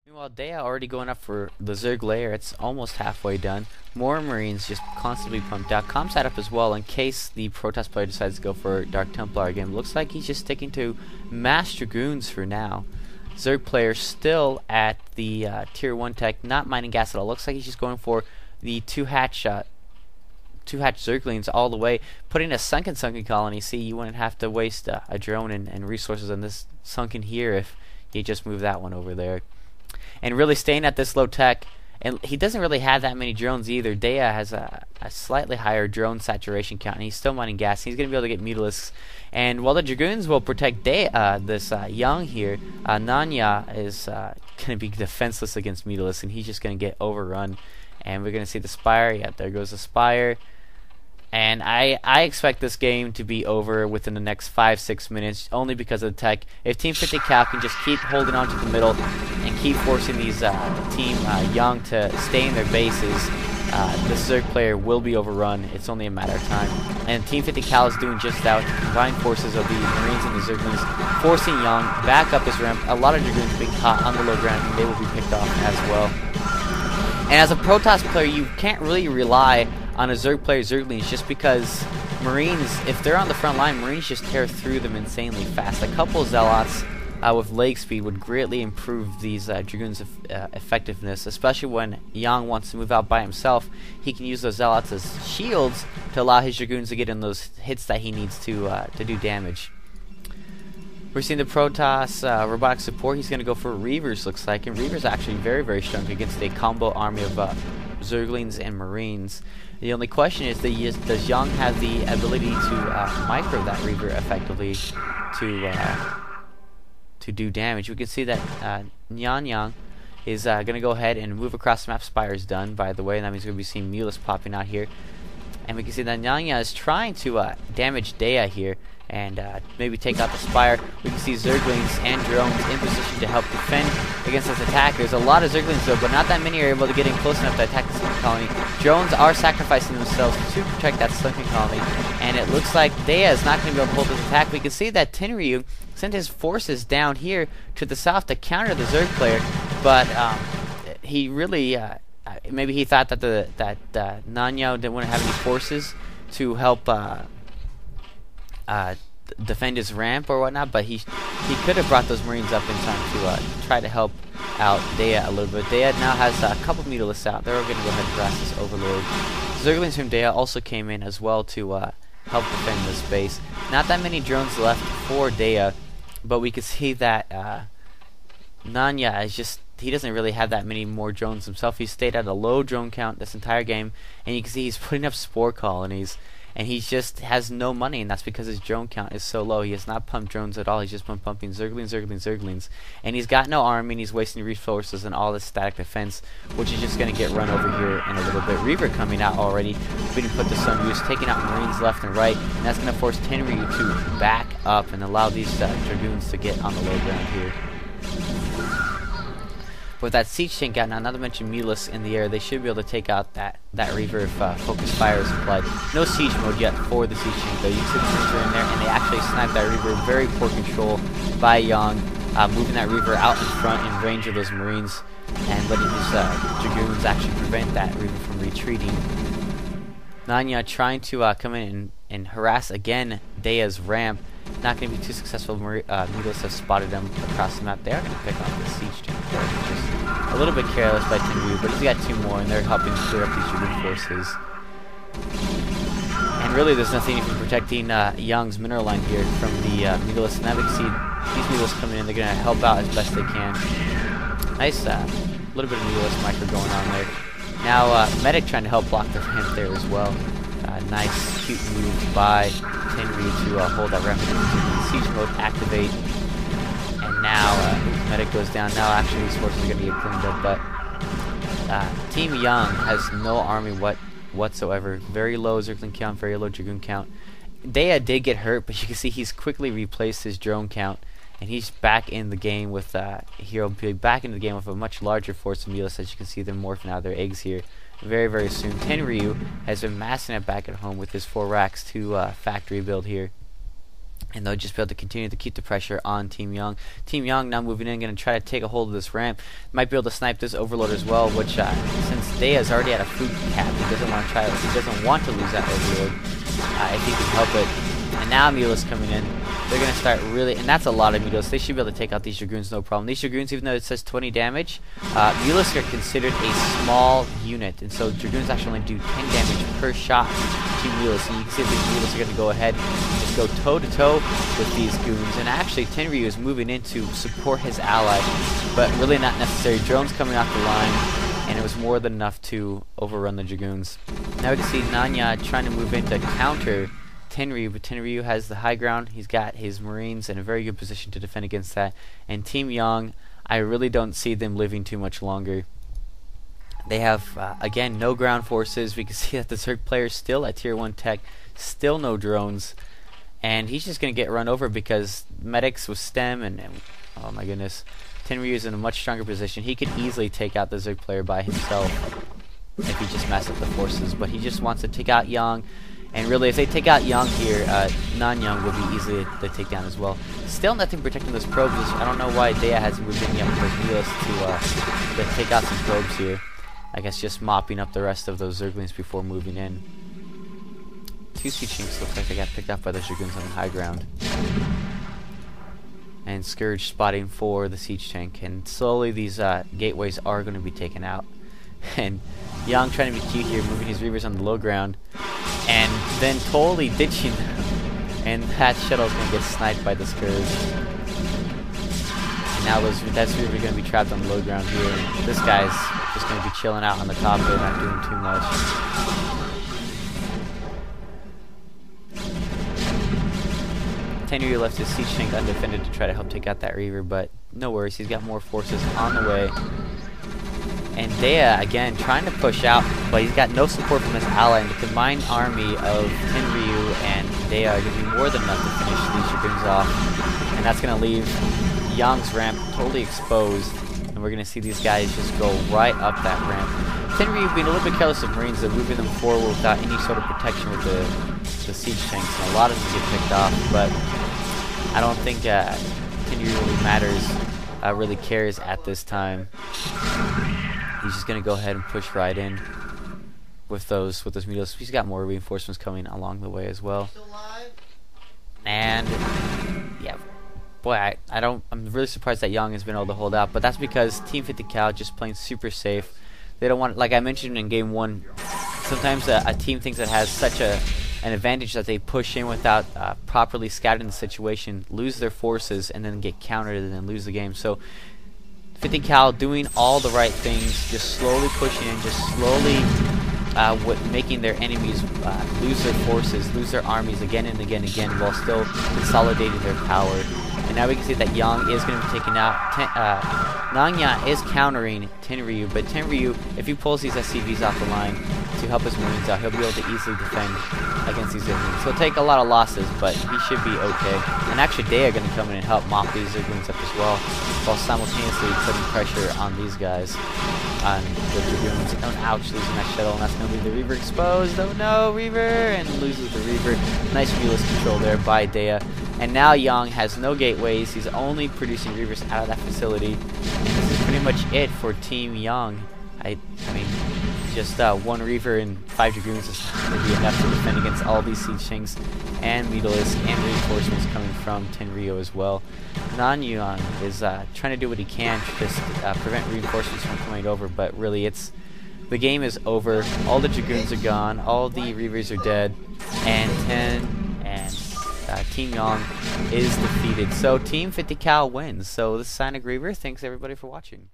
Meanwhile, Dea already going up for the Zerg layer. It's almost halfway done. More Marines just constantly pumped out. Comp set up as well in case the Protoss player decides to go for Dark Templar again. Looks like he's just sticking to Mass Dragoons for now. Zerg player still at the tier 1 tech, not mining gas at all. Looks like he's just going for the two-hatch Zerglings all the way, putting a sunken colony. See, you wouldn't have to waste a drone and resources on this sunken here if you just move that one over there. And really staying at this low tech, and he doesn't really have that many drones either. Dea has a slightly higher drone saturation count, and he's still mining gas. He's going to be able to get Mutilisks. And while the Dragoons will protect this Young here, Nyana is going to be defenseless against Mutilisks, and he's just going to get overrun. And we're going to see the Spire. Yeah, there goes the Spire. And I expect this game to be over within the next 5-6 minutes, only because of the tech. If Team 50 Cal can just keep holding on to the middle and keep forcing these Team Young to stay in their bases, this Zerg player will be overrun. It's only a matter of time. And Team 50 Cal is doing just that with the combined forces of the Marines and the Zerglings, forcing Young back up his ramp. A lot of Dragoons being caught on the low ground, and they will be picked off as well. And as a Protoss player, you can't really rely on a Zerg player Zerglings, just because Marines, if they're on the front line, Marines just tear through them insanely fast. A couple Zealots with leg speed would greatly improve these Dragoons' effectiveness, especially when Yang wants to move out by himself. He can use those Zealots as shields to allow his Dragoons to get in those hits that he needs to do damage. We're seeing the Protoss robotic support. He's going to go for Reavers, looks like, and Reavers actually very, very strong against a combo army of Zerglings and Marines. The only question is, does Young have the ability to micro that Reaver effectively to do damage? We can see that Nyana is going to go ahead and move across the map. Spire is done, by the way, and that means we're going to be seeing Mulus popping out here. And we can see that Nyana is trying to damage Dea here and maybe take out the Spire. We can see Zerglings and drones in position to help defend against this attack. There's a lot of Zerglings though, but not that many are able to get in close enough to attack the sunken colony. Drones are sacrificing themselves to protect that sunken colony, and it looks like Dea is not going to be able to hold this attack. We can see that Tenryu sent his forces down here to the south to counter the Zerg player, but he really maybe he thought that Nanyo wouldn't have any forces to help defend his ramp or whatnot, but he could have brought those Marines up in time to try to help out Dea a little bit. Dea now has a couple Mutilisks out. They're going to go ahead and harass this Overlord. Zerglings from Dea also came in as well to help defend this base. Not that many drones left for Dea, but we can see that Nyana is just, he doesn't really have that many more drones himself. He stayed at a low drone count this entire game, and you can see he's putting up spore colonies, and he just has no money, and that's because his drone count is so low. He has not pumped drones at all. He's just been pumping Zerglings, and he's got no army, and he's wasting resources and all this static defense, which is just going to get run over here in a little bit. Reaver coming out already, being put to some use, taking out Marines left and right, and that's going to force Tenryu to back up and allow these Dragoons to get on the low ground here. With that siege tank out now, not to mention Mulus in the air, they should be able to take out that Reaver if focus fire is applied. No siege mode yet for the siege tank though. You can see the Marines are in there, and they actually sniped that Reaver. Very poor control by Young, moving that Reaver out in front in range of those Marines, and letting his Dragoons actually prevent that Reaver from retreating. Nyana trying to come in and harass again Dea's ramp. Not going to be too successful. Mutilisks have spotted them across the map. They are going to pick off the siege tank. Just a little bit careless by Tenryu, but he's got two more, and they're helping clear up these Dragoon forces. And really, there's nothing even protecting Young's mineral line here from the Mutilisks. Now we can see these Mutilisks coming in. They're going to help out as best they can. Nice little bit of Mutilisks micro going on there. Now Medic trying to help block the ramp there as well. Nice, cute move by Tenryu to hold that ramp. Siege mode activate, and now Medic goes down. Now actually these forces are going to get cleaned up, but Team Young has no army whatsoever. Very low Zergling count, very low Dragoon count. Dea did get hurt, but you can see he's quickly replaced his drone count, and he's back in the game with he'll be back into the game with a much larger force of Mulus. As you can see, them morphing out of their eggs here very, very soon. Tenryu has been massing it back at home with his 4 racks to factory build here. and they'll just be able to continue to keep the pressure on Team Young. Team Young now moving in, going to try to take a hold of this ramp. Might be able to snipe this Overlord as well, which since Dea's already at a food cap, he doesn't want to try. He doesn't want to lose that Overlord if he can help it. And now Mula's coming in. They're going to start really, and that's a lot of Mulas. They should be able to take out these Dragoons no problem. These Dragoons, even though it says 20 damage, Mulas are considered a small unit, and so Dragoons actually only do 10 damage per shot to Mulas. And you can see that these Mulas are going to go ahead and just go toe-to-toe with these goons. And actually, Tenryu is moving in to support his ally, but really not necessary. Drones coming off the line, and it was more than enough to overrun the Dragoons. Now we can see Nyana trying to move in to counter Tenryu, but Tenryu has the high ground. He's got his Marines in a very good position to defend against that. And Team Young, I really don't see them living too much longer. They have, again, no ground forces. We can see that the Zerg player is still at tier 1 tech, still no drones. And he's just going to get run over because medics with STEM and oh my goodness, Tenryu is in a much stronger position. He could easily take out the Zerg player by himself if he just messed up the forces. But he just wants to take out Young. And really, if they take out Young here, non-Young will be easily the takedown as well. Still nothing protecting those probes. I don't know why Dea hasn't moved in yet with those Mulas to take out some probes here. I guess just mopping up the rest of those Zerglings before moving in. Two Siege Chinks looks like they got picked off by the Dragoons on the high ground. And Scourge spotting for the Siege Tank. And slowly these gateways are going to be taken out. And Young trying to be cute here, moving his Reavers on the low ground. And then totally ditching them. And that shuttle's going to get sniped by the Scourge. And now that's Reaver going to be trapped on the low ground here. And this guy's just going to be chilling out on the top there, not doing too much. Tenryu left his Siege Tank undefended to try to help take out that Reaver, but no worries, he's got more forces on the way. And Dea, again, trying to push out, but he's got no support from his ally, and the combined army of Tenryu and Dea are going to be more than enough to finish these Dragoons off. And that's going to leave Young's ramp totally exposed, and we're going to see these guys just go right up that ramp. Tenryu being a little bit careless of Marines, they're moving them forward without any sort of protection with the Siege Tanks, and a lot of them get picked off, but I don't think Tenryu really matters, really cares at this time. He's just going to go ahead and push right in with those Mulas. He's got more reinforcements coming along the way as well. And yeah, boy, I'm really surprised that Young has been able to hold out, but that's because Team 50 Cal just playing super safe. They don't want, like I mentioned in game 1, sometimes a team thinks it has such an advantage that they push in without properly scouting the situation, lose their forces, and then get countered and then lose the game. So 50 Cal doing all the right things, just slowly pushing in, just slowly making their enemies lose their forces, lose their armies again and again and again, while still consolidating their power. And now we can see that Young is going to be taken out. Nyana is countering Tenryu, but Tenryu, if he pulls these SCVs off the line to help his Marines out, he'll be able to easily defend against these Zerglings. He'll take a lot of losses, but he should be okay. And actually, Dea are going to come in and help mop these Zerglings up as well, while simultaneously putting pressure on these guys, on the Dragoons. Oh, ouch, losing that shuttle, and that's going to leave the Reaver exposed. Oh no, Reaver! And loses the Reaver. Nice Mulas control there by Dea. And now Young has no gateways. He's only producing Reavers out of that facility. And this is pretty much it for Team Young. I mean, just one Reaver and 5 Dragoons is going to be enough to defend against all these Siege Tanks and Mutalisks and reinforcements coming from Tenryu as well. Non-Young is trying to do what he can to just prevent reinforcements from coming over, but really the game is over. All the Dragoons are gone, all the Reavers are dead, and Team Young is defeated. So Team 50 Cal wins. So this is PsyonicReaver. Thanks everybody for watching.